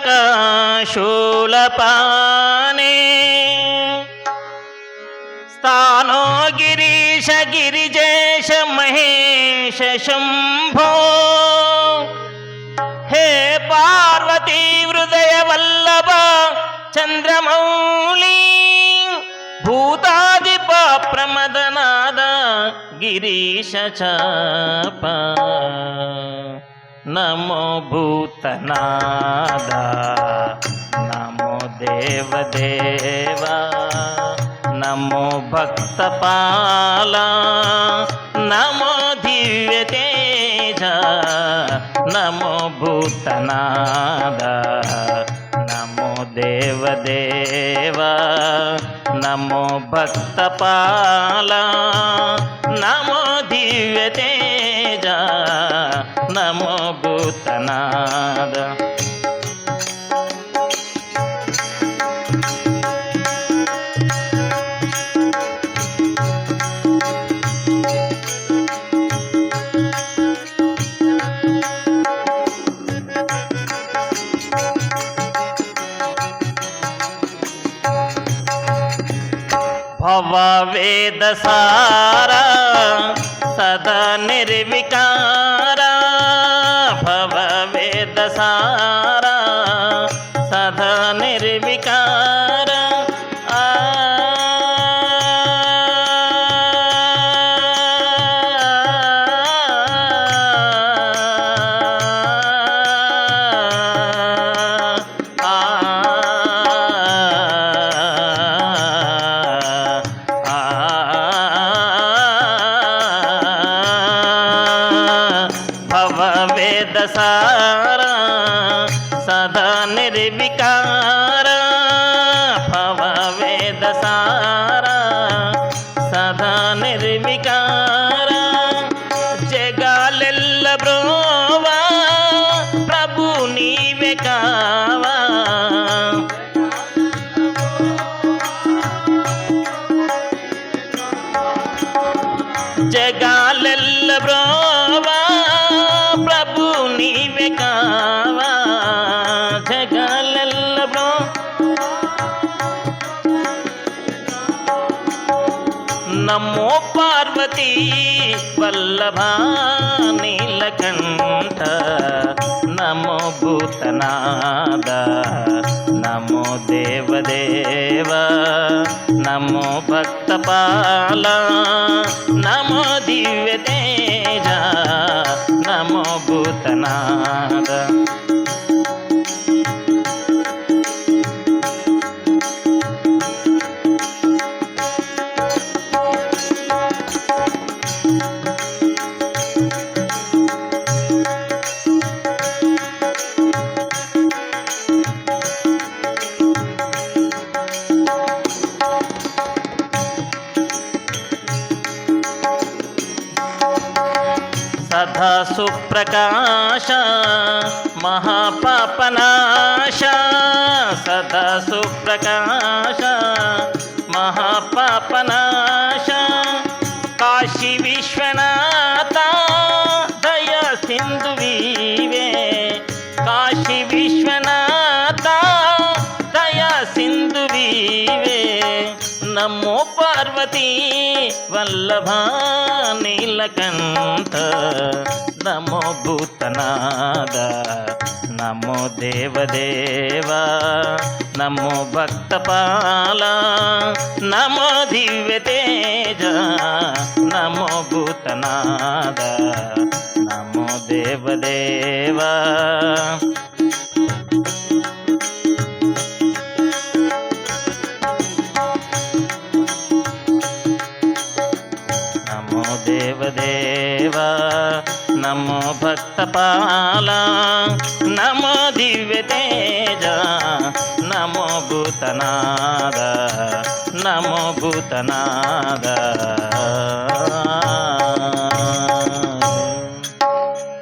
पुस्तक शूलपाने स्थानो गिरीश गिरिजेश महेश शंभो हे पार्वती हृदय वल्लभ चंद्रमौली भूतादिप प्रमदनाद गिरीश चाप नमो भूतनाद नमो देवदेवा नमो भक्तपाला नमो दिव्य तेज नमो भूतनाद नमो देवदेवा नमो भक्तपाला नमो दिव्य तेज नमो भूतनाद भव वेद सारा सदा निर्विकारा भव वेद सारा सदा निर्विकारा वेद सारा सदा निर्विकारा भव वेद सारा सदा निर्विकारा जगालेल्ल ब्रोवा प्रभु नीवे कावा जगालेल्ल ब्रोवा प्रभु नीवे कावा जगालेल्ल ब्रो नमो पार्वती वल्लभा नीलकंठ नमो भूतनाद नमो देवदेवा नमो भक्तपाला नमो दिव्य तेज नमो भूतनाद सदा सुप्रकाश महापापनाश सदा सुप्रकाश महापापनाश काशी विश्वनाथ दया सिंधु वीवे काशी विश्वनाथ दया सिंधु वीवे नमो पार्वती वल्लभा नीलकंठ नमो भूतनाद नमो देवदेवा नमो भक्तपाला नमो दिव्य तेज नमो भूतनाद नमो देवदेवा नमो देवदेवा नमो भक्तपाला नमो दिव्य तेज नमो भूतनाद नमो भूतनाद